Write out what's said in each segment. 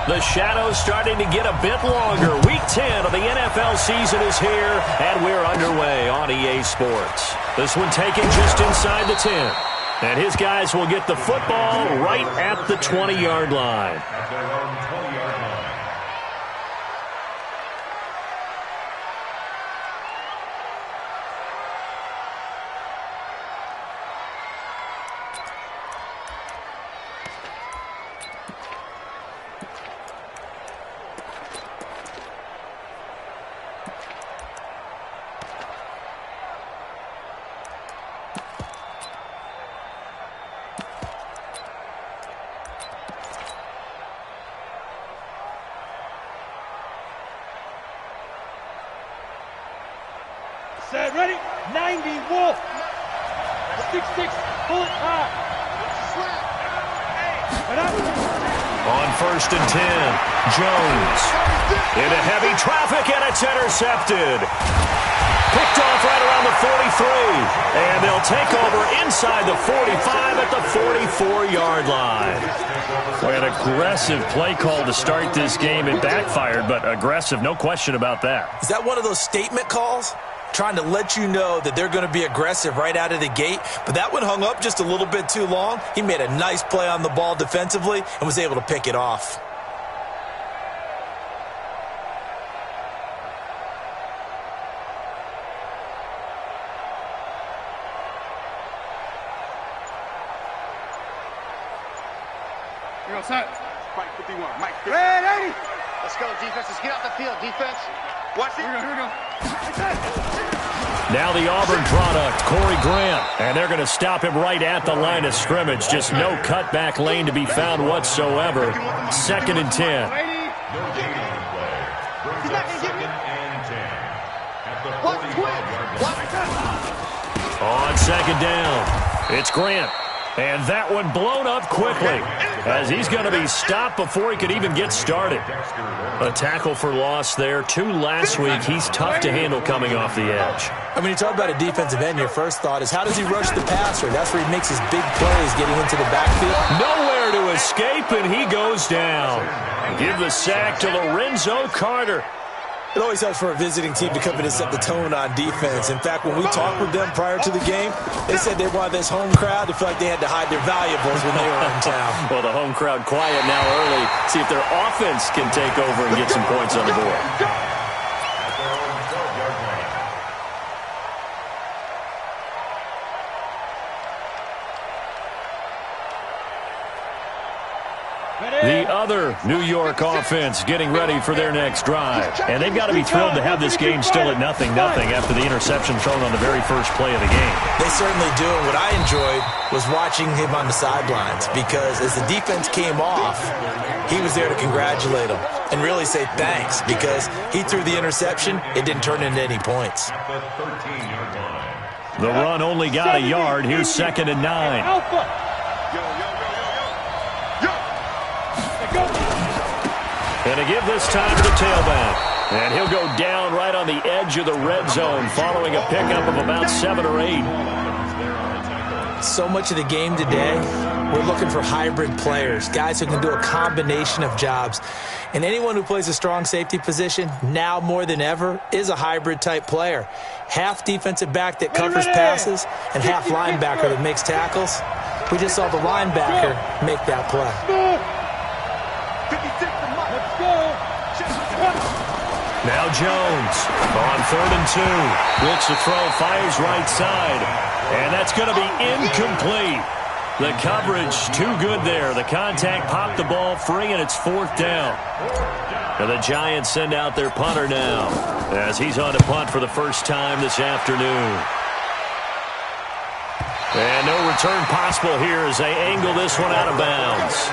The shadow's starting to get a bit longer. Week 10 of the NFL season is here, and we're underway on EA Sports. This one taken just inside the 10. And his guys will get the football right at the 20-yard line. Set, ready? 90, Wolf. 6-6, pull it high. On 1st and 10, Jones. Into heavy traffic, and it's intercepted. Picked off right around the 43. And they'll take over inside the 45 at the 44-yard line. An aggressive play call to start this game. It backfired, but aggressive, no question about that. Is that one of those statement calls? Trying to let you know that they're going to be aggressive right out of the gate, but that one hung up just a little bit too long. He made a nice play on the ball defensively and was able to pick it off. Here goes, set. Mike 51, Mike 50. Red 80. Let's go, defense. Let's get out the field, defense. Watch it. Here we go. Now the Auburn product, Corey Grant. And they're going to stop him right at the line of scrimmage. Just no cutback lane to be found whatsoever. 2nd and 10. On 2nd down, it's Grant. And that one blown up quickly as he's going to be stopped before he could even get started. A tackle for loss there. 2 last week. He's tough to handle coming off the edge. And when you talk about a defensive end, your first thought is how does he rush the passer? That's where he makes his big plays getting into the backfield. Nowhere to escape, and he goes down. Give the sack to Lorenzo Carter. It always helps for a visiting team to come in and set the tone on defense. In fact, when we talked with them prior to the game, they said they wanted this home crowd to feel like they had to hide their valuables when they were in town. Well, the home crowd quiet now early. See if their offense can take over and get some points on the board. The other New York offense getting ready for their next drive. And they've got to be thrilled to have this game still at 0-0 after the interception thrown on the very first play of the game. They certainly do. And what I enjoyed was watching him on the sidelines because as the defense came off, he was there to congratulate them and really say thanks because he threw the interception. It didn't turn into any points. The run only got a yard. Here's 2nd and 9. And to give this time to the tailback. And he'll go down right on the edge of the red zone following a pickup of about 7 or 8. So much of the game today, we're looking for hybrid players, guys who can do a combination of jobs. And anyone who plays a strong safety position, now more than ever, is a hybrid-type player. Half defensive back that covers passes and half linebacker that makes tackles. We just saw the linebacker make that play. Now Jones on 3rd and 2. Looks to throw, fires right side. And that's going to be incomplete. The coverage too good there. The contact popped the ball free, and it's 4th down. And the Giants send out their punter now as he's on to punt for the first time this afternoon. And no return possible here as they angle this one out of bounds.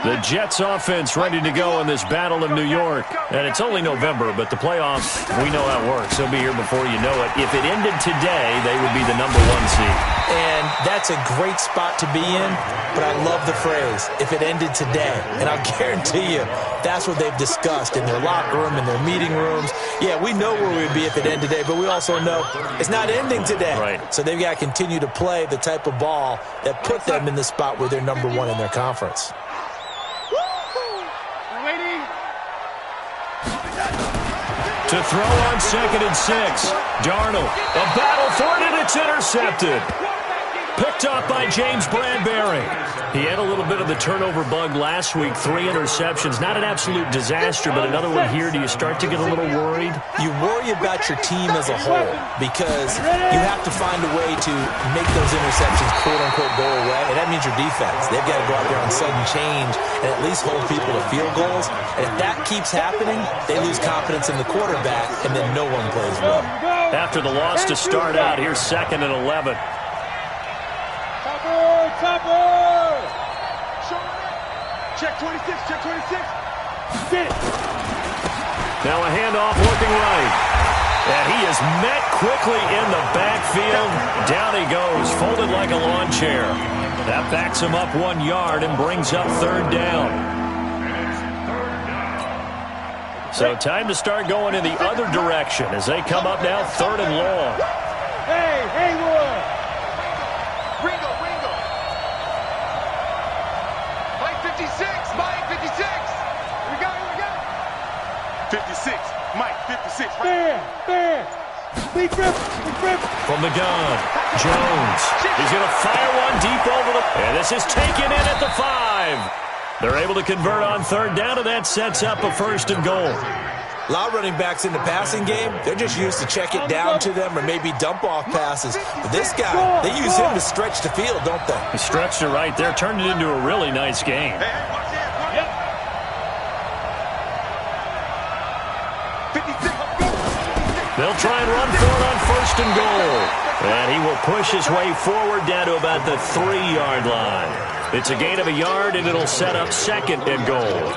The Jets offense ready to go in this battle in New York. And it's only November, but the playoffs, we know how it works. They'll be here before you know it. If it ended today, they would be the #1 seed. And that's a great spot to be in, but I love the phrase, if it ended today. And I'll guarantee you, that's what they've discussed in their locker room, in their meeting rooms. Yeah, we know where we'd be if it ended today, but we also know it's not ending today. Right. So they've got to continue to play the type of ball that put them in the spot where they're #1 in their conference. To throw on 2nd and 6. Darnold, a battle for it, and it's intercepted. Picked off by James Bradbury. He had a little bit of the turnover bug last week, 3 interceptions. Not an absolute disaster, but another one here. Do you start to get a little worried? You worry about your team as a whole because you have to find a way to make those interceptions, quote-unquote, go away, and that means your defense. They've got to go out there on sudden change and at least hold people to field goals. And if that keeps happening, they lose confidence in the quarterback, and then no one plays well. After the loss to start out, here's 2nd and 11. Topper! Check 26, check 26. Get it. Now a handoff looking right. And he is met quickly in the backfield. Down he goes, folded like a lawn chair. That backs him up 1 yard and brings up 3rd down. So time to start going in the other direction as they come up now 3rd and long. Hey, Haywood! Ringo. Mike 56, Mike 56. Here we go. 56, Mike 56. Fair. Big rip. From the gun, Jones. He's going to fire one deep over the... And this is taken in at the 5. They're able to convert on 3rd down, and that sets up a 1st and goal. A lot of running backs in the passing game, they're just used to check it down to them or maybe dump off passes. But this guy, they use him to stretch the field, don't they? He stretched it right there, turned it into a really nice game. They'll try and run for it on 1st and goal. And he will push his way forward down to about the 3-yard line. It's a gain of a yard, and it'll set up 2nd and goal.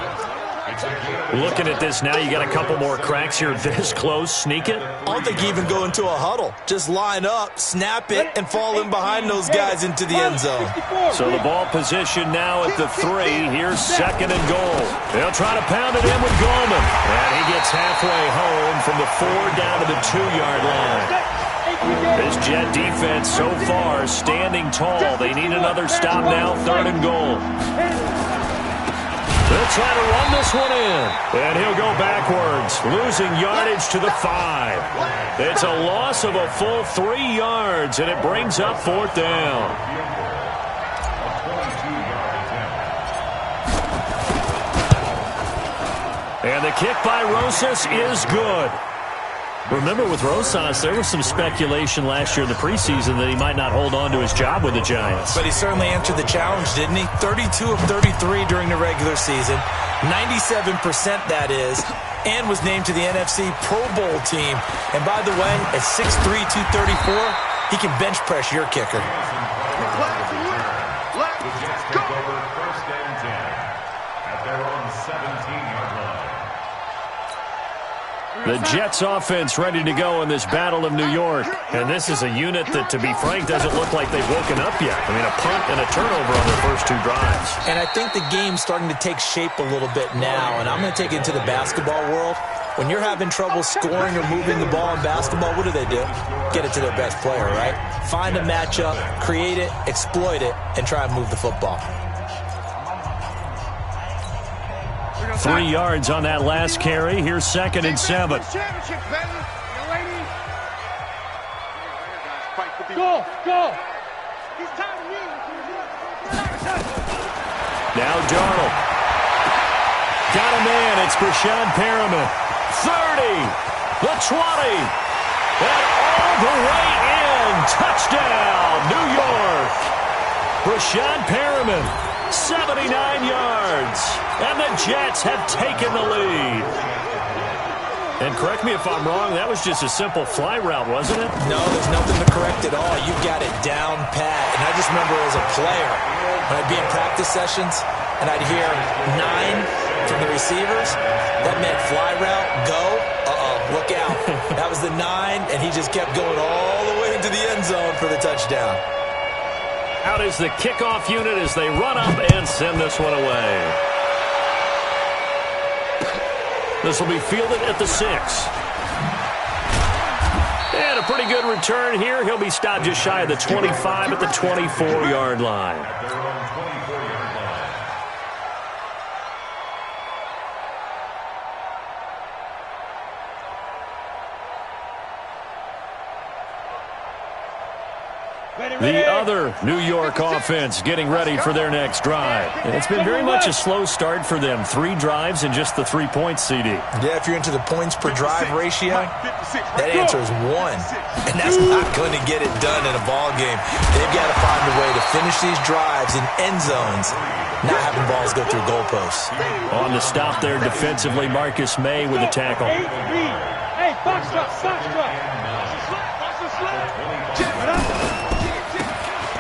Looking at this now, you got a couple more cracks here this close. Sneak it? I don't think you even go into a huddle. Just line up, snap it, and fall in behind those guys into the end zone. So the ball position now at the 3. Here's 2nd and goal. They'll try to pound it in with Gorman. And he gets halfway home from the 4 down to the 2-yard line. This Jet defense so far standing tall. They need another stop now, 3rd and goal. They'll try to run this one in. And he'll go backwards, losing yardage to the 5. It's a loss of a full 3 yards, and it brings up 4th down. And the kick by Rosas is good. Remember, with Rosas, there was some speculation last year in the preseason that he might not hold on to his job with the Giants. But he certainly answered the challenge, didn't he? 32 of 33 during the regular season, 97% that is, and was named to the NFC Pro Bowl team. And by the way, at 6'3", 234, he can bench press your kicker. Let's go. First and 10 at their own 17-yard line. The Jets offense ready to go in this battle of New York. And this is a unit that, to be frank, doesn't look like they've woken up yet. I mean, a punt and a turnover on their first 2 drives. And I think the game's starting to take shape a little bit now. And I'm going to take it to the basketball world. When you're having trouble scoring or moving the ball in basketball, what do? Get it to their best player, right? Find a matchup, create it, exploit it, and try and move the football. 3 yards on that last carry. Here's 2nd and 7. Go! Now Darnold. Got a man. It's Brashad Perriman. 30. The 20. And all the way in. Touchdown, New York. Brashad Perriman. 79 yards. And the Jets have taken the lead. And correct me if I'm wrong, that was just a simple fly route, wasn't it? No, there's nothing to correct at all. You got it down pat. And I just remember as a player, when I'd be in practice sessions, and I'd hear 9 from the receivers, that meant fly route, go, look out. That was the 9, and he just kept going all the way into the end zone for the touchdown. Out is the kickoff unit as they run up and send this one away. This will be fielded at the 6. And a pretty good return here. He'll be stopped just shy of the 25 at the 24-yard line. The other New York offense getting ready for their next drive. And it's been very much a slow start for them. 3 drives and just the 3 points, CD. Yeah, if you're into the points per drive ratio, that answer is 1. And that's not going to get it done in a ball game. They've got to find a way to finish these drives in end zones, not having balls go through goalposts. On the stop there defensively, Marcus May with the tackle. 8-3. Hey, box drop, box drop. Watch the slide.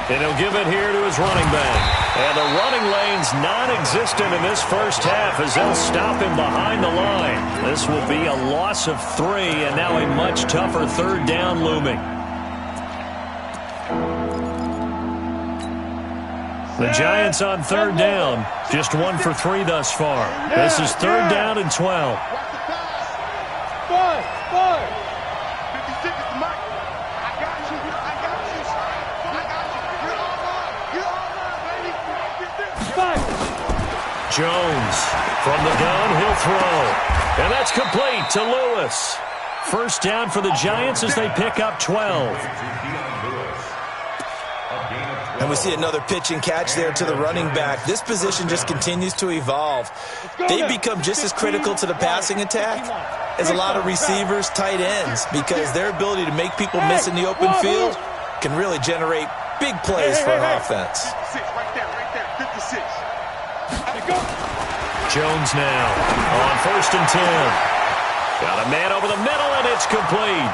And he'll give it here to his running back. And the running lane's non-existent in this first half as they'll stop him behind the line. This will be a loss of 3 and now a much tougher 3rd down looming. The Giants on 3rd down, just 1 for 3 thus far. This is 3rd down and 12. 5. Jones from the gun, he'll throw. And that's complete to Lewis. First down for the Giants as they pick up 12. And we see another pitch and catch there to the running back. This position just continues to evolve. They've become just as critical to the passing attack as a lot of receivers, tight ends, because their ability to make people miss in the open field can really generate big plays for an offense. Jones now on 1st and 10. Got a man over the middle, and it's complete.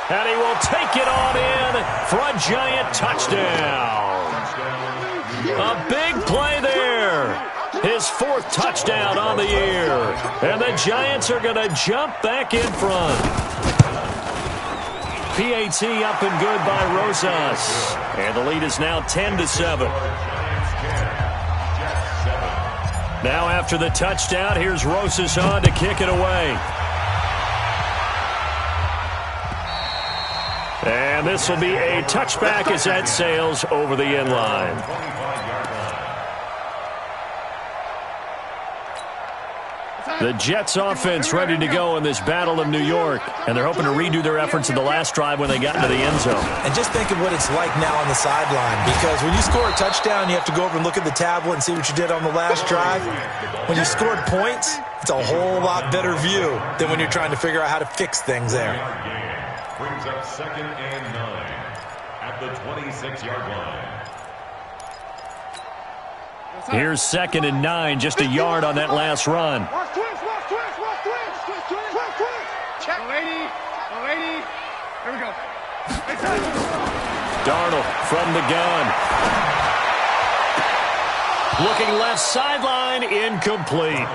And he will take it on in for a Giant touchdown. A big play there. His 4th touchdown on the year. And the Giants are going to jump back in front. PAT up and good by Rosas. And the lead is now 10-7. Now after the touchdown, here's Rosas on to kick it away. And this will be a touchback as that sails over the end line. The Jets offense ready to go in this Battle of New York, and they're hoping to redo their efforts in the last drive when they got into the end zone. And just think of what it's like now on the sideline, because when you score a touchdown, you have to go over and look at the tablet and see what you did on the last drive. When you scored points, it's a whole lot better view than when you're trying to figure out how to fix things there. Brings up 2nd and 9 at the 26-yard line. Here's 2nd and 9, just a yard on that last run. Check. Lady. Here we go. Darnold from the gun. Looking left sideline, incomplete.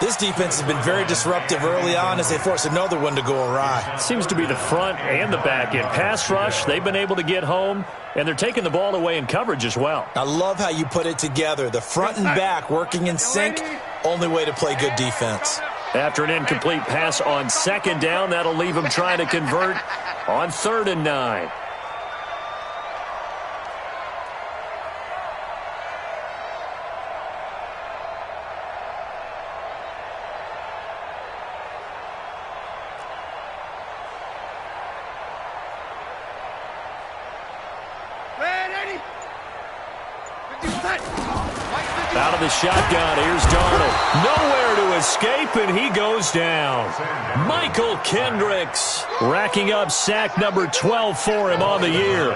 This defense has been very disruptive early on as they force another one to go awry. Seems to be the front and the back end. Pass rush, they've been able to get home, and they're taking the ball away in coverage as well. I love how you put it together. The front and back working in sync, only way to play good defense. After an incomplete pass on 2nd down, that'll leave them trying to convert on 3rd and 9. Out of the shotgun, here's Darnold. Nowhere to escape, and he goes down. Michael Kendricks racking up sack number 12 for him on the year.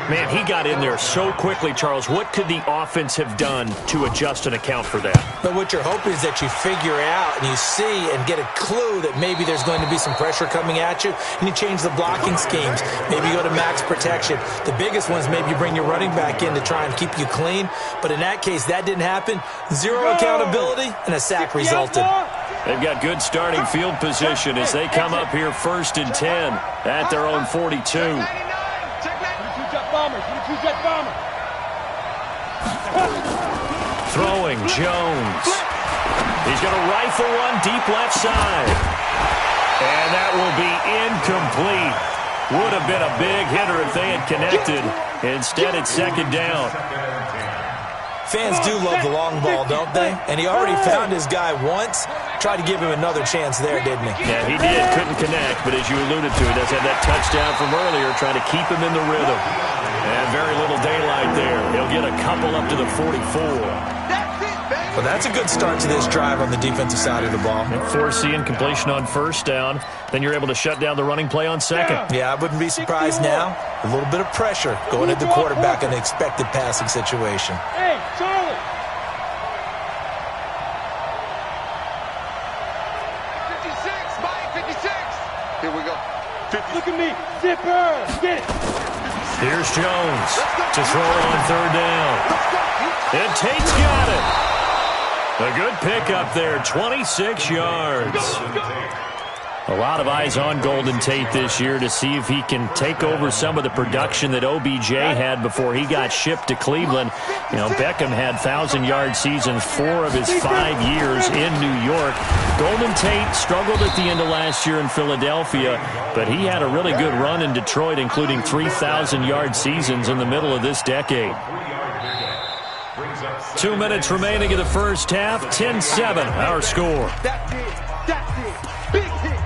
Man, he got in there so quickly, Charles. What could the offense have done to adjust and account for that? But what you're hoping is that you figure out and you see and get a clue that maybe there's going to be some pressure coming at you, and you change the blocking schemes. Maybe you go to max protection. The biggest one is maybe you bring your running back in to try and keep you clean. But in that case, that didn't happen. Zero accountability, and a sack resulted. They've got good starting field position as they come up here 1st and 10 at their own 42. Throwing Jones. He's going to rifle one deep left side. And that will be incomplete. Would have been a big hitter if they had connected. Instead, it's 2nd down. Fans do love the long ball, don't they? And he already found his guy once. Tried to give him another chance there, didn't he? Yeah, he did. Couldn't connect, but as you alluded to, he does have that touchdown from earlier, trying to keep him in the rhythm. And very little daylight there. He'll get a couple up to the 44. Well, that's a good start to this drive on the defensive side of the ball. And foreseeing completion on 1st down. Then you're able to shut down the running play on 2nd. Yeah, I wouldn't be surprised now. A little bit of pressure going at the quarterback in an expected passing situation. Hey, Charlie! 56, Mike, 56. Here we go. 50. Look at me. Zipper! Get it! Here's Jones to throw on 3rd down. And Tate's got it. A good pickup there, 26 yards. A lot of eyes on Golden Tate this year to see if he can take over some of the production that OBJ had before he got shipped to Cleveland. You know, Beckham had 1,000-yard seasons 4 of his 5 years in New York. Golden Tate struggled at the end of last year in Philadelphia, but he had a really good run in Detroit, including 3,000-yard seasons in the middle of this decade. 2 minutes remaining in the first half, 10-7, our score. That's it. That's it. Big hit.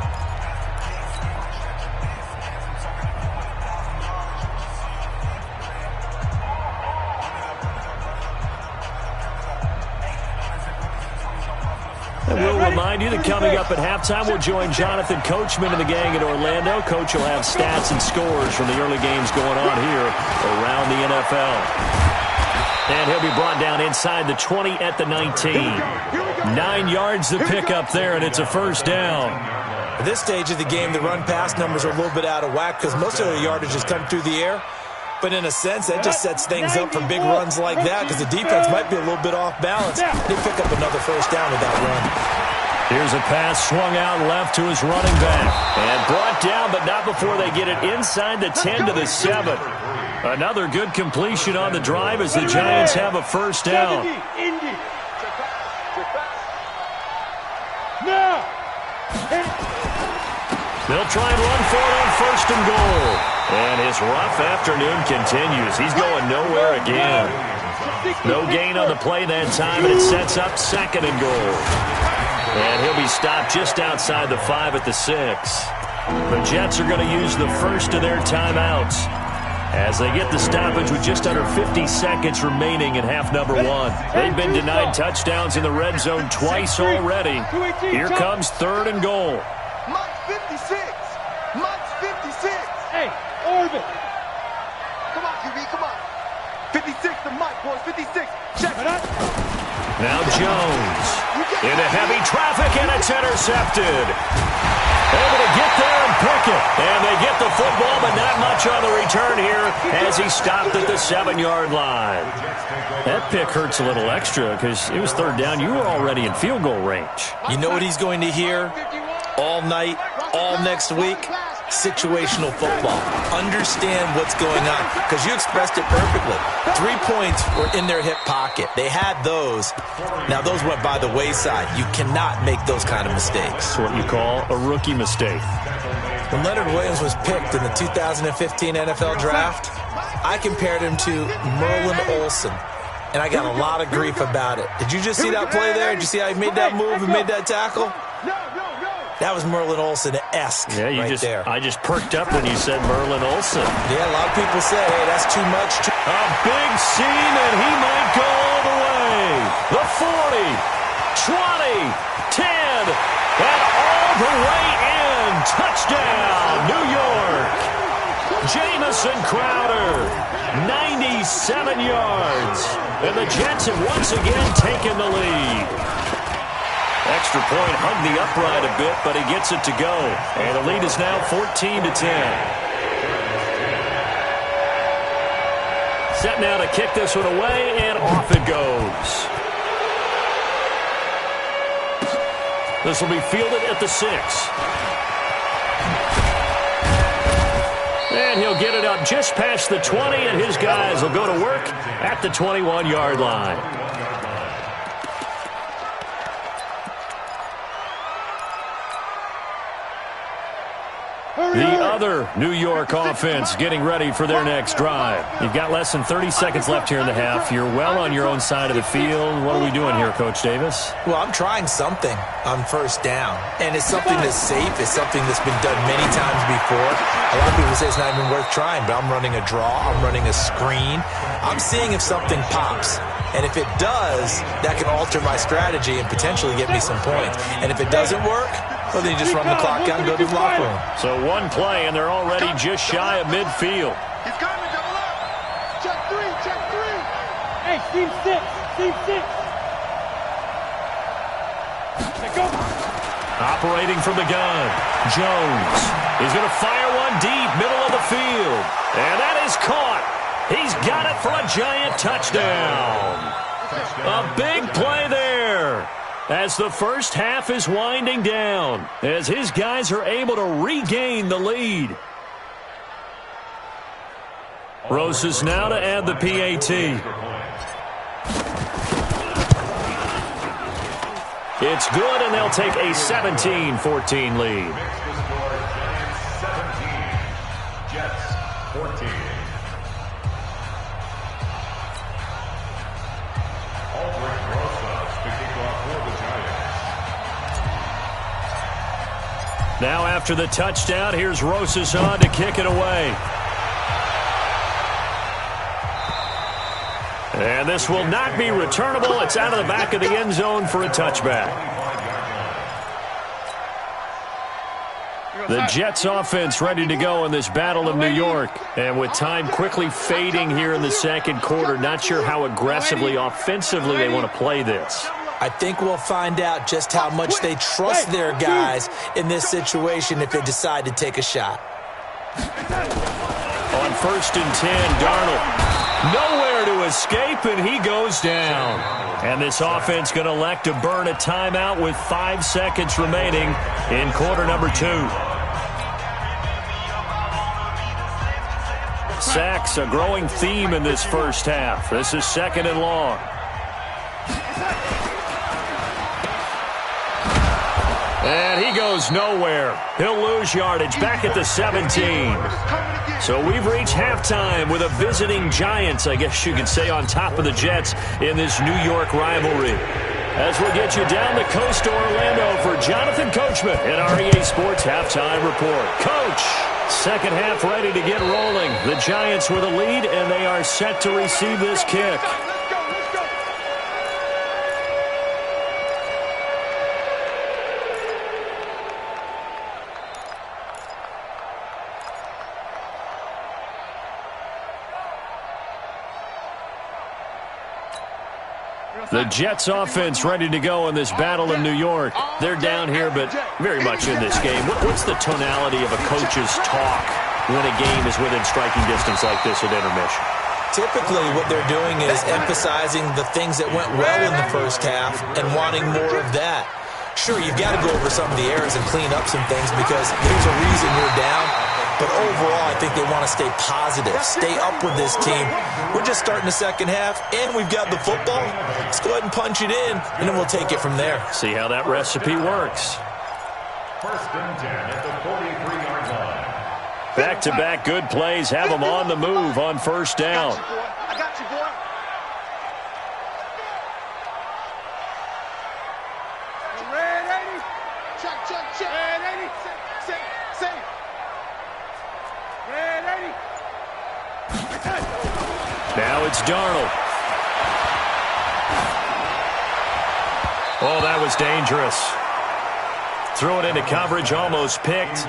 And we'll remind you that coming up at halftime, we'll join Jonathan Coachman and the gang in Orlando. Coach will have stats and scores from the early games going on here around the NFL. And he'll be brought down inside the 20 at the 19. 9 yards to pick up there, and it's a 1st down. At this stage of the game, the run-pass numbers are a little bit out of whack because most of the yardage is coming through the air. But in a sense, that just sets things up for big runs like that because the defense might be a little bit off balance. They pick up another 1st down with that run. Here's a pass swung out left to his running back. And brought down, but not before they get it inside the 10 to the 7. Another good completion on the drive as the Giants have a 1st down. They'll try and run for it on 1st and goal. And his rough afternoon continues. He's going nowhere again. No gain on the play that time, and it sets up 2nd and goal. And he'll be stopped just outside the 5 at the 6. The Jets are going to use the first of their timeouts as they get the stoppage with just under 50 seconds remaining in half number 1. They've been denied touchdowns in the red zone twice already. Here comes 3rd and goal. Mike's 56. Mike's 56. Hey, Orvin. Come on, QB, come on. 56 to Mike, boys. 56. Check it out. Now Jones into heavy traffic, and it's intercepted. Able to get there and pick it. And they get the football, but not much on the return here as he stopped at the 7-yard line. That pick hurts a little extra because it was 3rd down. You were already in field goal range. You know what he's going to hear all night, all next week? Situational football. Understand what's going on because you expressed it perfectly. 3 points were in their hip pocket. They had those. Now, those went by the wayside. You cannot make those kind of mistakes. It's what you call a rookie mistake. When Leonard Williams was picked in the 2015 NFL Draft, I compared him to Merlin Olsen, and I got a lot of grief about it. Did you just see that play there? Did you see how he made that move and made that tackle? That was Merlin Olsen-esque there. I just perked up when you said Merlin Olsen. Yeah, a lot of people say, hey, that's too much. A big seam, and he might go all the way. The 40, 20, 10, and all the way in. Touchdown, New York. Jamison Crowder, 97 yards. And the Jets have once again taken the lead. Extra point hung the upright a bit, but he gets it to go. And the lead is now 14-10. Set now to kick this one away, and off it goes. This will be fielded at the 6. And he'll get it up just past the 20, and his guys will go to work at the 21-yard line. The other New York offense getting ready for their next drive. You've got less than 30 seconds left here in the half. You're well on your own side of the field. What are we doing here, Coach Davis? Well, I'm trying something on first down, and it's something that's safe. It's something that's been done many times before. A lot of people say it's not even worth trying, but I'm running a draw. I'm running a screen. I'm seeing if something pops. And if it does, that can alter my strategy and potentially get me some points. And if it doesn't work, well, then you just run the clock out and go to the locker room. So one play, and they're already just shy of midfield. He's coming, double up. Check 3, check 3. Hey, team 6, team 6. Go. Operating from the gun, Jones. He's going to fire one deep, middle of the field. And that is caught. He's got it for a giant touchdown. A big play there as the first half is winding down, as his guys are able to regain the lead. Rosas now to add the PAT. It's good, and they'll take a 17-14 lead. Jets 14. Now after the touchdown, here's Rosas on to kick it away. And this will not be returnable. It's out of the back of the end zone for a touchback. The Jets offense ready to go in this battle of New York. And with time quickly fading here in the second quarter, not sure how aggressively, offensively they want to play this. I think we'll find out just how much they trust their guys in this situation if they decide to take a shot. On 1st and 10, Darnold. Nowhere to escape, and he goes down. And this offense going to elect to burn a timeout with 5 seconds remaining in quarter number 2. Sacks, a growing theme in this first half. This is 2nd and long. And he goes nowhere. He'll lose yardage back at the 17. So we've reached halftime with a visiting Giants, I guess you could say, on top of the Jets in this New York rivalry. As we'll get you down the coast to Orlando for Jonathan Coachman at our EA Sports Halftime Report. Coach, second half ready to get rolling. The Giants with a lead, and they are set to receive this kick. The Jets offense ready to go in this battle in New York. They're down here, but very much in this game. What's the tonality of a coach's talk when a game is within striking distance like this at intermission? Typically, what they're doing is emphasizing the things that went well in the first half and wanting more of that. Sure, you've got to go over some of the errors and clean up some things because there's a reason you're down. But overall, I think they want to stay positive, stay up with this team. We're just starting the second half, and we've got the football. Let's go ahead and punch it in, and then we'll take it from there. See how that recipe works. 1st and 10 at the 43-yard line. Back-to-back good plays have them on the move on first down. I got you, boy. Red 80. Check, check, check. Red 80. Safe. Red 80. Now it's Darnold. Oh, that was dangerous. Threw it into coverage, almost picked,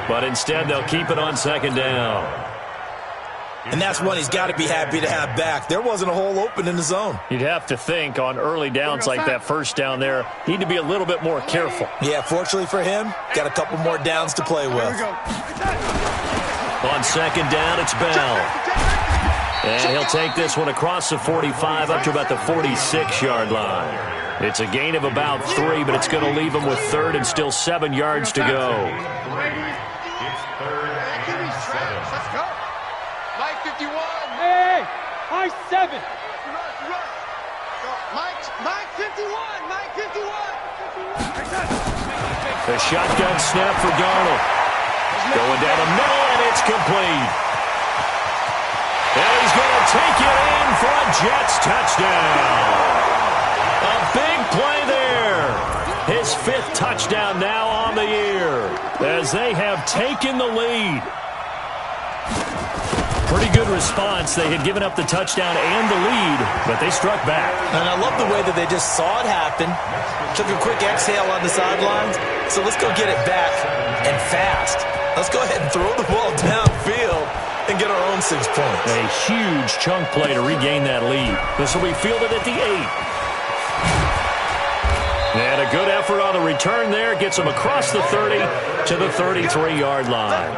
but instead they'll keep it on 2nd down. And that's one he's got to be happy to have back. There wasn't a hole open in the zone. You'd have to think on early downs like that first down there, need to be a little bit more careful. Yeah, fortunately for him, got a couple more downs to play with. On second down, it's Bell. And he'll take this one across the 45 up to about the 46-yard line. It's a gain of about 3, but it's going to leave him with third and still 7 yards to go. It's third and 7. Let's go. Mike 51. Hey, high 7. Mike 51. Mike 51. The shotgun snap for Darnold. Going down the middle, and it's complete. And he's going to take it in for a Jets touchdown. A big play there. His 5th touchdown now on the year as they have taken the lead. Pretty good response. They had given up the touchdown and the lead, but they struck back. And I love the way that they just saw it happen, took a quick exhale on the sidelines. So let's go get it back and fast. Let's go ahead and throw the ball downfield and get our own 6 points. A huge chunk play to regain that lead. This will be fielded at the 8. And a good effort on the return there. Gets him across the 30 to the 33-yard line.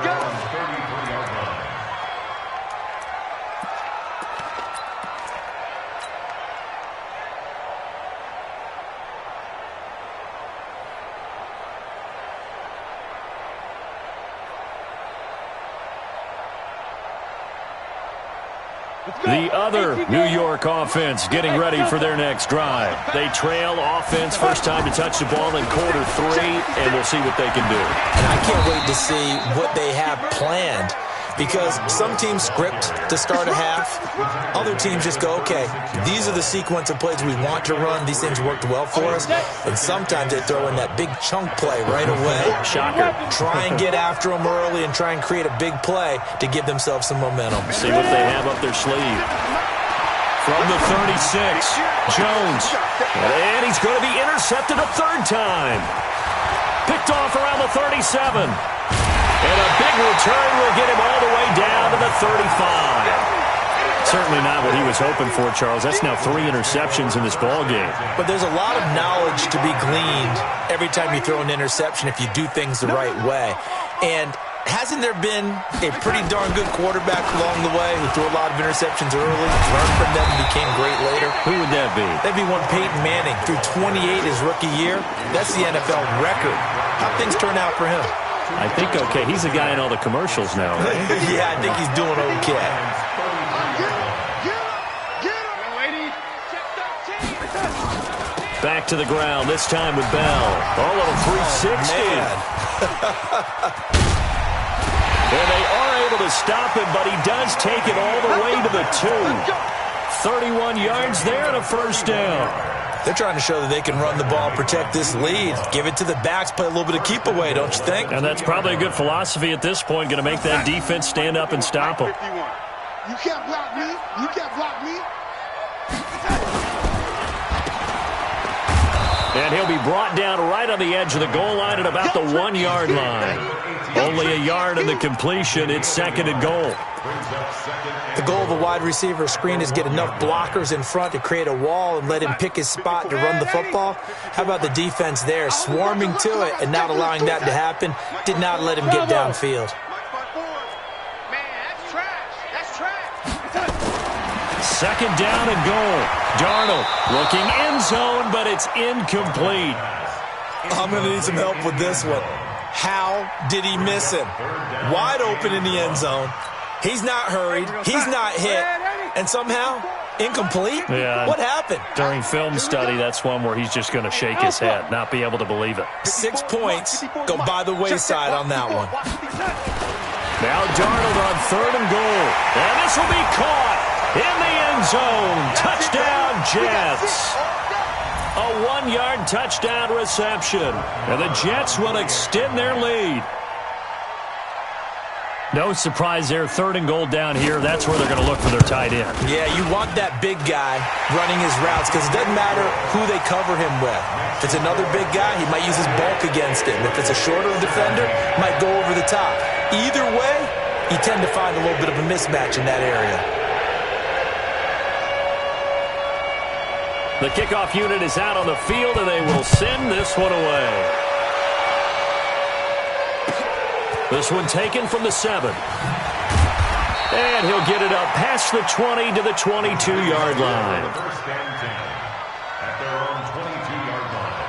The other New York offense getting ready for their next drive. They trail offense, first time to touch the ball in quarter 3, and we'll see what they can do. And I can't wait to see what they have planned, because some teams script to start a half. Other teams just go, okay, these are the sequence of plays we want to run. These things worked well for us. And sometimes they throw in that big chunk play right away. Shocker. Try and get after them early and try and create a big play to give themselves some momentum. See what they have up their sleeve. From the 36, Jones. And he's going to be intercepted a 3rd time. Picked off around the 37. And a big return will get him all the way down to the 35. Certainly not what he was hoping for, Charles. That's now 3 interceptions in this ballgame. But there's a lot of knowledge to be gleaned every time you throw an interception if you do things the right way. And hasn't there been a pretty darn good quarterback along the way who threw a lot of interceptions early, learned from them, and became great later? Who would that be? That'd be one Peyton Manning. Threw 28 his rookie year. That's the NFL record. How'd things turn out for him? I think okay. He's the guy in all the commercials now, right? Yeah, I think he's doing okay. Back to the ground, this time with Bell. Oh, a little 360. And they are able to stop him, but he does take it all the way to the 2. 31 yards there and a first down. They're trying to show that they can run the ball, protect this lead, give it to the backs, play a little bit of keep away, don't you think? And that's probably a good philosophy at this point, going to make that defense stand up and stop them. You can't block me. You can't block me. And he'll be brought down right on the edge of the goal line at about the 1-yard line. Only a yard in the completion. It's 2nd and goal. The goal of a wide receiver screen is get enough blockers in front to create a wall and let him pick his spot to run the football. How about the defense there, swarming to it and not allowing that to happen? Did not let him get downfield. Man, that's trash. That's trash. 2nd down and goal. Darnold looking end zone, but it's incomplete. I'm going to need some help with this one. How did he miss him? Wide open in the end zone. He's not hurried. He's not hit. And somehow, incomplete? Yeah. What happened? During film study, that's one where he's just going to shake his head, not be able to believe it. 6 points go by the wayside on that one. Now Darnold on 3rd and goal. And this will be caught in the end zone. Touchdown, Jets. A 1-yard touchdown reception. And the Jets will extend their lead. No surprise there. 3rd and goal down here. That's where they're going to look for their tight end. Yeah, you want that big guy running his routes because it doesn't matter who they cover him with. If it's another big guy, he might use his bulk against him. If it's a shorter defender, he might go over the top. Either way, you tend to find a little bit of a mismatch in that area. The kickoff unit is out on the field, and they will send this one away. This one taken from the 7. And he'll get it up past the 20 to the 22-yard line. First and 10 at their own 22-yard line.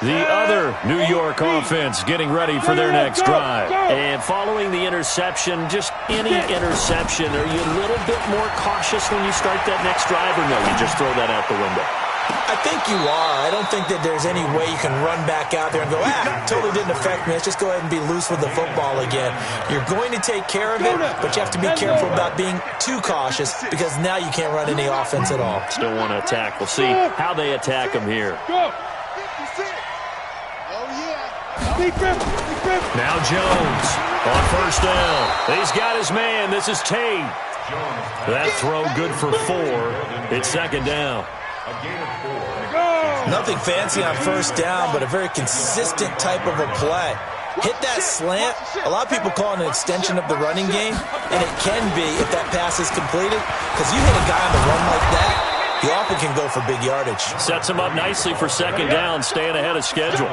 The other New York offense getting ready for their next drive. And following the interception, just any interception, are you a little bit more cautious when you start that next drive, or no, you just throw that out the window? I think you are. I don't think that there's any way you can run back out there and go, totally didn't affect me. Let's just go ahead and be loose with the football again. You're going to take care of it, but you have to be careful about being too cautious because now you can't run any offense at all. Still want to attack. We'll see how they attack him here. Now Jones on first down. He's got his man. This is Tate. That throw good for 4. It's second down. Nothing fancy on first down, but a very consistent type of a play. Hit that slant. A lot of people call it an extension of the running game, and it can be if that pass is completed, because you hit a guy on the run like that, you often can go for big yardage. Sets him up nicely for second down, staying ahead of schedule.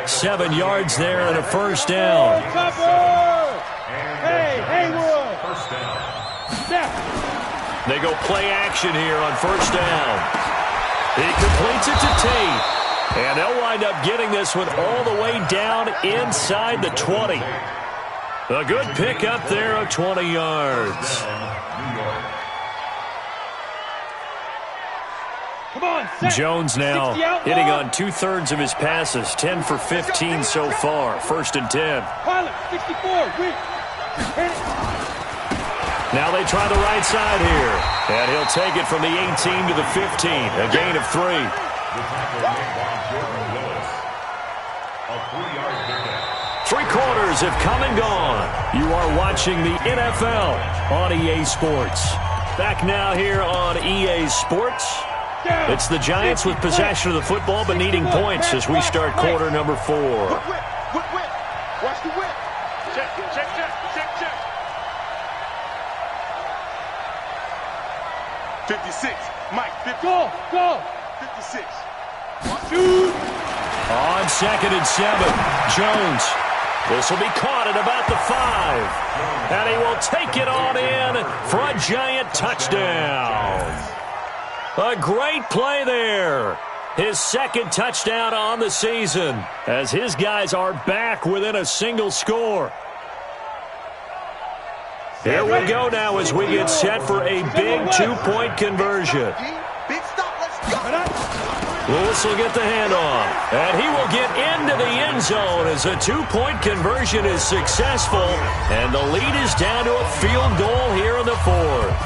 7 yards there and a first down. Hey, Haywood. First down. They go play action here on first down. He completes it to Tate. And they'll wind up getting this one all the way down inside the 20. A good pickup there of 20 yards. Come on, set. Jones now hitting on 2/3 of his passes, 10 for 15 so far. First and 10. Pilot, 64, Rick. Now they try the right side here. And he'll take it from the 18 to the 15. A gain of 3. The tackle made by Jordan Willis. A 3-yard pickup. 3 quarters have come and gone. You are watching the NFL on EA Sports. Back now here on EA Sports. It's the Giants with possession of the football but needing points as we start quarter number 4. Watch the whip. Check. 56. Mike, 50. Go. 56. Shoot. On second and 7, Jones. This will be caught at about the 5. And he will take it on in for a Giant touchdown. A great play there. His second touchdown on the season as his guys are back within a single score. Here we go now as we get set for a big 2-point conversion. Big stop, let's go. Lewis will get the handoff, and he will get into the end zone as a 2-point conversion is successful, and the lead is down to a field goal here in the 4th.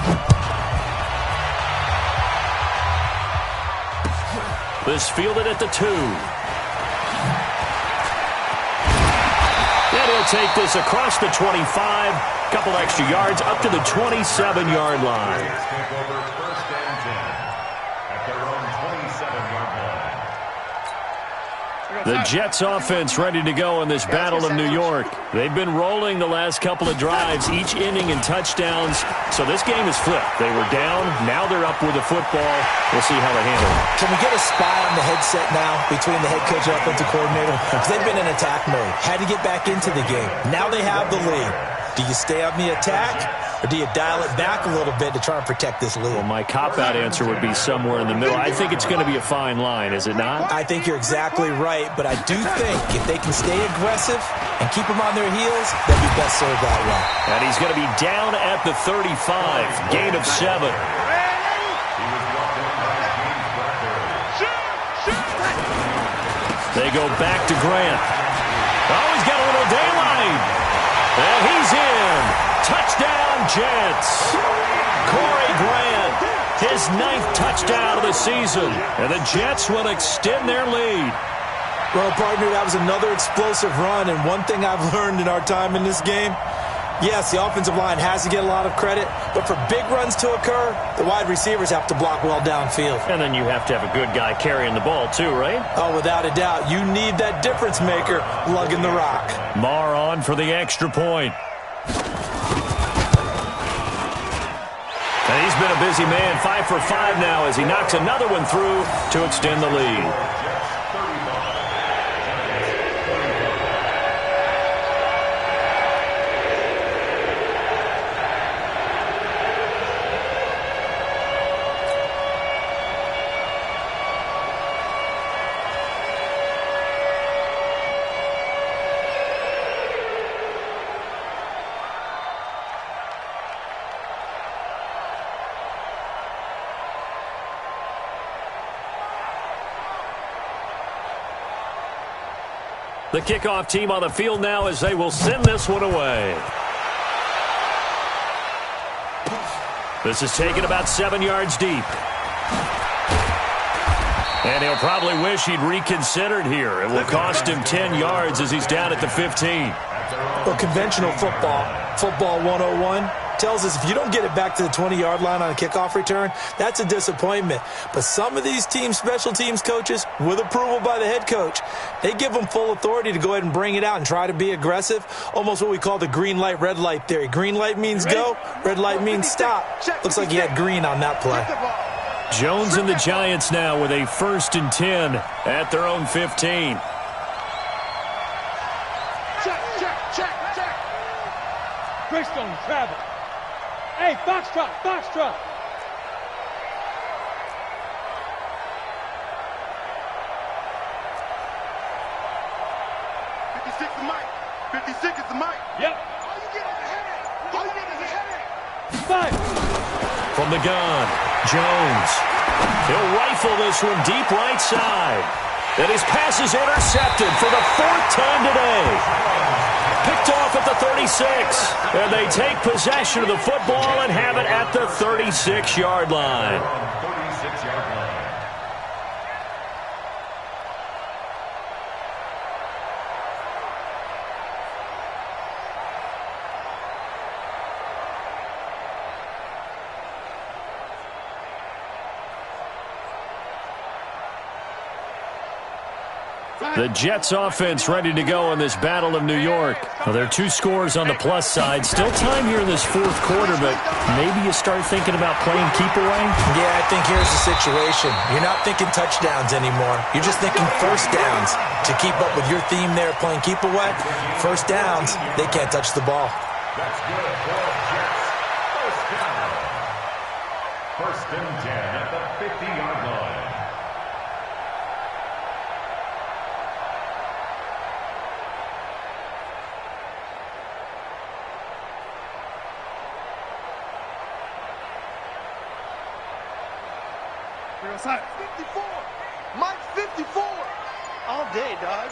This fielded at the 2. And he'll take this across the 25, couple extra yards up to the 27-yard line. Take over first and 10 at their own 27-yard line. The Jets offense ready to go in this battle of New York. They've been rolling the last couple of drives, each inning in touchdowns. So this game is flipped. They were down. Now they're up with the football. We'll see how they handle it. Can we get a spy on the headset now between the head coach and offensive coordinator? Because they've been in attack mode. Had to get back into the game. Now they have the lead. Do you stay on the attack, or do you dial it back a little bit to try and protect this lead? Well, my cop-out answer would be somewhere in the middle. I think it's going to be a fine line, is it not? I think you're exactly right, but I do think if they can stay aggressive and keep them on their heels, they'll be best served that way. And he's going to be down at the 35, gain of 7. They go back to Grant. Oh, he's got a little daylight. And he's in. Touchdown, Jets. Corey Grant, his 9th touchdown of the season. And the Jets will extend their lead. Well, partner, that was another explosive run. And one thing I've learned in our time in this game, yes, the offensive line has to get a lot of credit. But for big runs to occur, the wide receivers have to block well downfield. And then you have to have a good guy carrying the ball too, right? Oh, without a doubt. You need that difference maker lugging the rock. Marr on for the extra point. And he's been a busy man, 5 for 5 now as he knocks another one through to extend the lead. The kickoff team on the field now as they will send this one away. This is taken about 7 yards deep. And he'll probably wish he'd reconsidered here. It will cost him 10 yards as he's down at the 15. Well, conventional football 101, tells us if you don't get it back to the 20-yard line on a kickoff return, that's a disappointment. But some of these team special teams coaches, with approval by the head coach, they give them full authority to go ahead and bring it out and try to be aggressive, almost what we call the green light, red light theory. Green light means go, red light means stop. Looks like he had green on that play. Jones and the Giants now with a 1st and 10 at their own 15. Greystone travel. Hey, foxtrot, foxtrot. The mic. 56 is the mic. Yep. All you get is a headache. All you get is a headache. Five. From the gun, Jones. He'll rifle this one deep right side. And his pass is intercepted for the 4th time today. Picked off at the 36. And they take possession of the football and have it at the 36-yard line. 36-yard line. The Jets offense ready to go in this Battle of New York. Well, there are 2 scores on the plus side. Still time here in this 4th quarter, but maybe you start thinking about playing keep away? Yeah, I think here's the situation. You're not thinking touchdowns anymore. You're just thinking first downs. To keep up with your theme there, playing keep away, first downs, they can't touch the ball. That's good for the Jets. First down. 1st and 10 at the 50-yard line. Outside. 54. Mike's 54. All day, dog.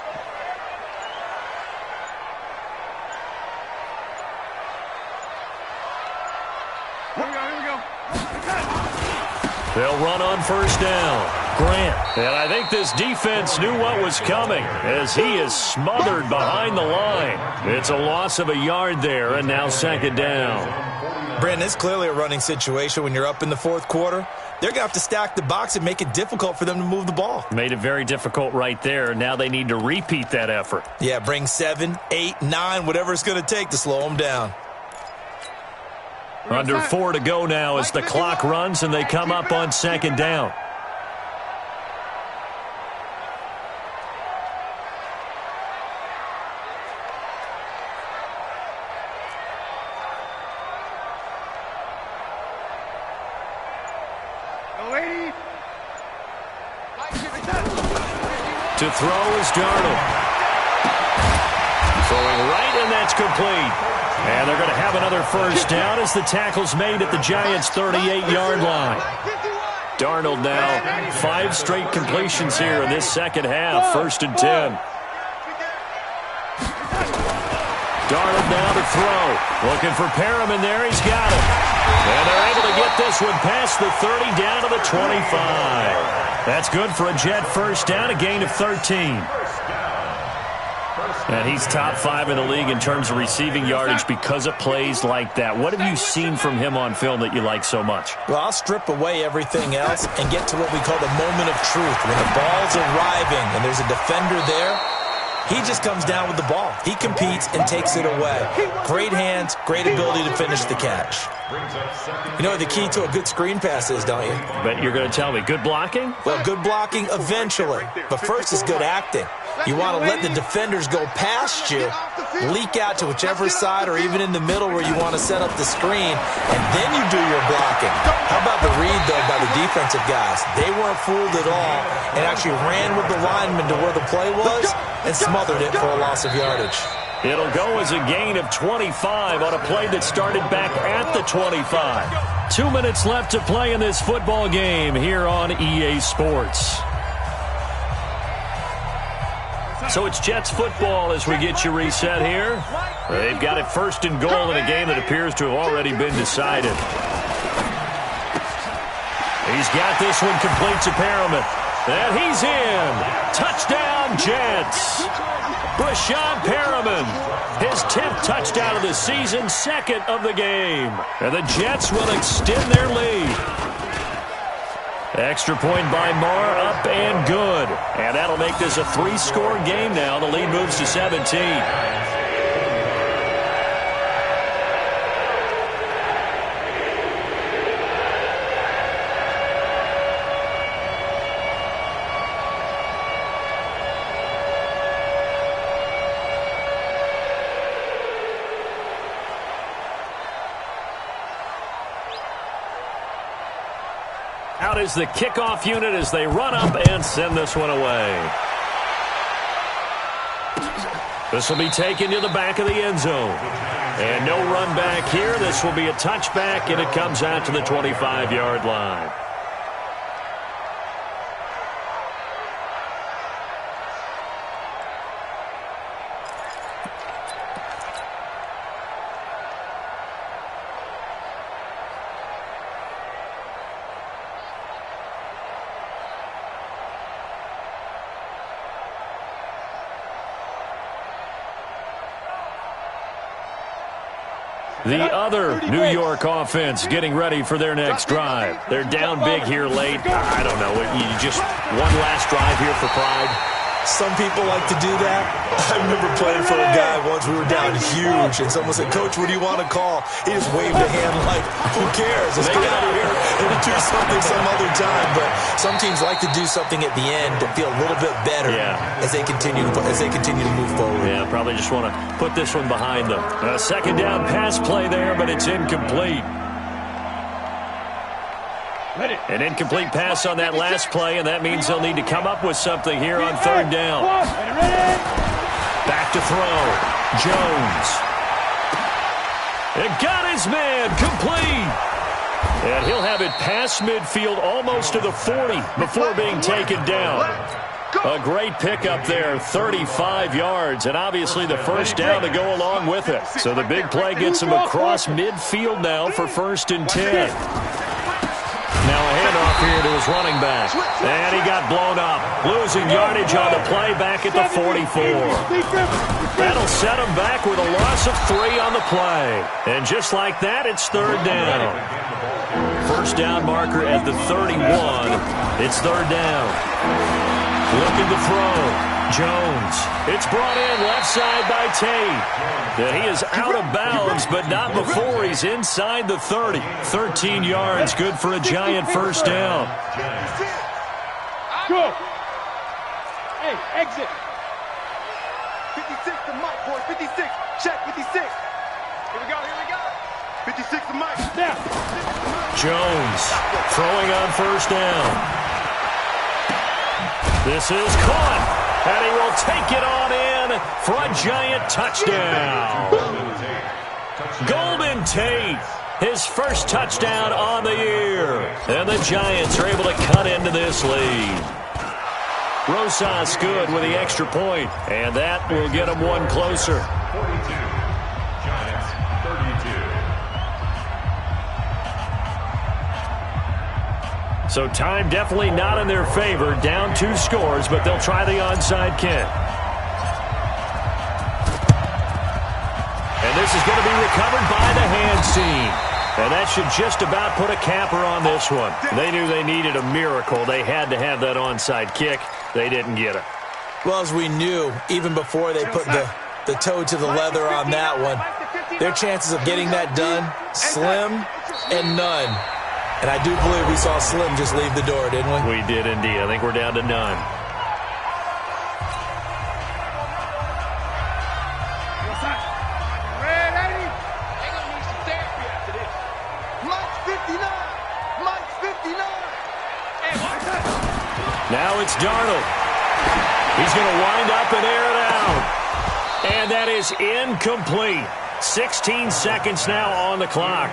Here we go. They'll run on 1st down. Grant. And I think this defense knew what was coming as he is smothered behind the line. It's a loss of a yard there, and now 2nd down. Brandon, it's clearly a running situation when you're up in the 4th quarter. They're going to have to stack the box and make it difficult for them to move the ball. Made it very difficult right there. Now they need to repeat that effort. Yeah, bring 7, 8, 9, whatever it's going to take to slow them down. Under 4 to go now as the clock runs and they come up on 2nd down. To throw is Darnold. Throwing right, and that's complete. And they're going to have another 1st down as the tackle's made at the Giants' 38-yard line. Darnold now 5 straight completions here in this 2nd half. 1st and 10. Darnold now to throw. Looking for Perriman there. He's got it. And they're able to get this one past the 30 down to the 25. That's good for a Jet 1st down, a gain of 13. And he's top 5 in the league in terms of receiving yardage because of plays like that. What have you seen from him on film that you like so much? Well, I'll strip away everything else and get to what we call the moment of truth. When the ball's arriving and there's a defender there, He just comes down with the ball. He competes and takes it away. Great hands, great ability to finish the catch. You know what the key to a good screen pass is, don't you? But you're going to tell me, good blocking? Well, good blocking eventually. But first is good acting. You want to let the defenders go past you, leak out to whichever side or even in the middle where you want to set up the screen, and then you do your blocking. How about the read, though, by the defensive guys? They weren't fooled at all and actually ran with the lineman to where the play was and smothered it for a loss of yardage. It'll go as a gain of 25 on a play that started back at the 25. 2 minutes left to play in this football game here on EA Sports. So it's Jets football as we get you reset here. They've got it first and goal in a game that appears to have already been decided. He's got this one complete to Perriman. And he's in. Touchdown, Jets. Brashad Perriman, his 10th touchdown of the season, 2nd of the game. And the Jets will extend their lead. Extra point by Marr, up and good. And that'll make this a 3-score game now. The lead moves to 17. Out is the kickoff unit as they run up and send this one away. This will be taken to the back of the end zone. And no run back here. This will be a touchback, and it comes out to the 25-yard line. The other New York offense getting ready for their next drive. They're down big here late. I don't know. You just one last drive here for pride. Some people like to do that. I remember playing for a guy once. We were down huge, and someone said, "Coach, what do you want to call?" He just waved a hand like, "Who cares? Let's get out of here and do something some other time." But some teams like to do something at the end to feel a little bit better as they continue to move forward. Yeah, probably just want to put this one behind them. A second down pass play there, but it's incomplete. An incomplete pass on that last play, and that means they'll need to come up with something here on third down. Back to throw. Jones. It got his man complete. And he'll have it past midfield almost to the 40 before being taken down. A great pickup there, 35 yards, and obviously the first down to go along with it. So the big play gets him across midfield now for 1st and 10. Now a handoff here to his running back. And he got blown up. Losing yardage on the play back at the 44. That'll set him back with a loss of 3 on the play. And just like that, it's third down. First down marker at the 31. It's third down. Looking to throw. Jones. It's brought in left side by Tate. He is out of bounds, but not before he's inside the 30. 13 yards, good for a giant first down. Go. Hey, exit. 56 to Mike, boys. 56. Check 56. Here we go. 56 to Mike. Snap. Jones throwing on first down. This is caught. And he will take it on in for a giant touchdown. Golden Tate, his first touchdown on the year. And the Giants are able to cut into this lead. Rosas good with the extra point, and that will get them one closer. 42. Giants 32. So time definitely not in their favor. Down 2 scores, but they'll try the onside kick. And this is going to be recovered by the hands team. And that should just about put a capper on this one. They knew they needed a miracle. They had to have that onside kick. They didn't get it. Well, as we knew, even before they put the toe to the leather on that one, their chances of getting that done, slim and none. And I do believe we saw Slim just leave the door, didn't we? We did indeed. I think we're down to none. Now it's Darnold. He's going to wind up and air it out. And that is incomplete. 16 seconds now on the clock.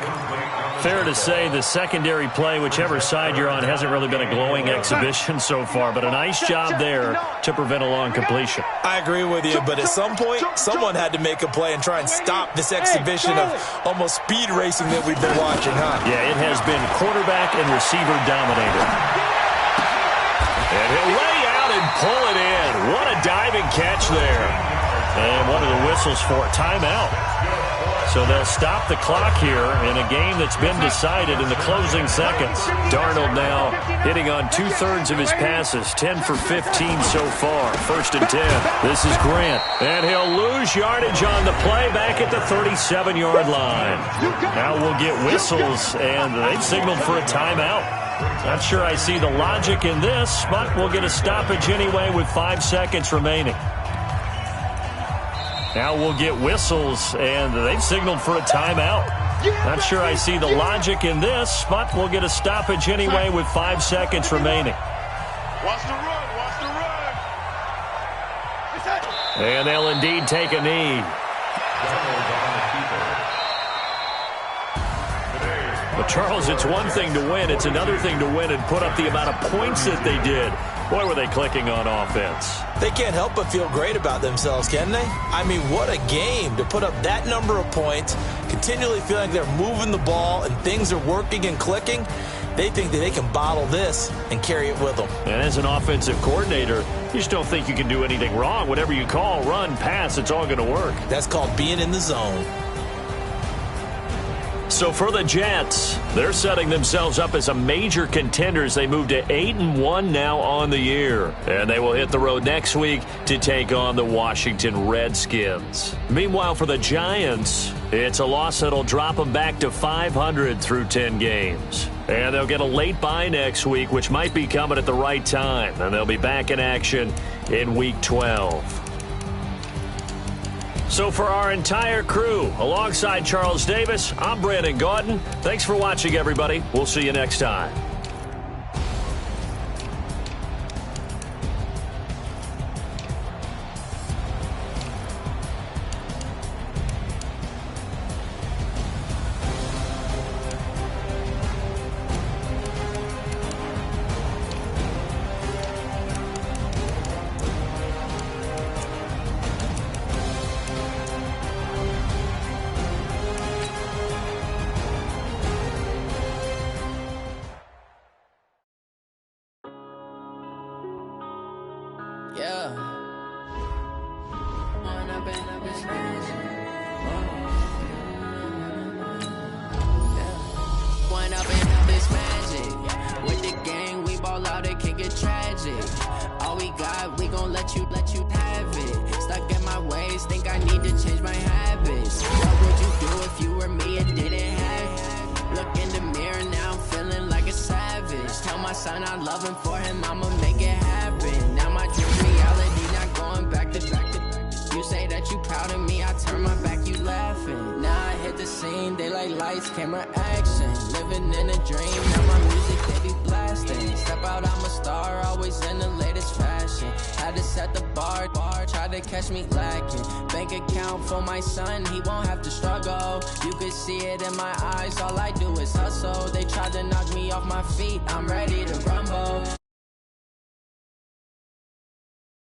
Fair to say the secondary play, whichever side you're on, hasn't really been a glowing exhibition so far, but a nice job there to prevent a long completion. I agree with you, but at some point, someone had to make a play and try and stop this exhibition of almost speed racing that we've been watching, huh? Yeah, it has been quarterback and receiver dominated. And he'll lay out and pull it in. What a diving catch there. And one of the whistles for a timeout. So they'll stop the clock here in a game that's been decided in the closing seconds. Darnold now hitting on 2/3 of his passes, 10 for 15 so far. 1st and 10. This is Grant. And he'll lose yardage on the play back at the 37-yard line. Now we'll get whistles, and they've signaled for a timeout. Not sure I see the logic in this, but we'll get a stoppage anyway with 5 seconds remaining. Now we'll get whistles, and they've signaled for a timeout. Not sure I see the logic in this, but we'll get a stoppage anyway with 5 seconds remaining. Watch the run, watch the run. And they'll indeed take a knee. But, Charles, it's one thing to win. It's another thing to win and put up the amount of points that they did. Boy, were they clicking on offense. They can't help but feel great about themselves, can they? I mean, what a game to put up that number of points, continually feeling they're moving the ball and things are working and clicking. They think that they can bottle this and carry it with them. And as an offensive coordinator, you just don't think you can do anything wrong. Whatever you call, run, pass, it's all going to work. That's called being in the zone. So for the Jets, they're setting themselves up as a major contender as they move to 8-1 now on the year. And they will hit the road next week to take on the Washington Redskins. Meanwhile, for the Giants, it's a loss that'll drop them back to 500 through 10 games. And they'll get a late bye next week, which might be coming at the right time. And they'll be back in action in Week 12. So for our entire crew, alongside Charles Davis, I'm Brandon Gaudin. Thanks for watching, everybody. We'll see you next time. Catch me lacking. Bank account for my son, he won't have to struggle. You could see it in my eyes, all I do is hustle. They tried to knock me off my feet, I'm ready to rumble.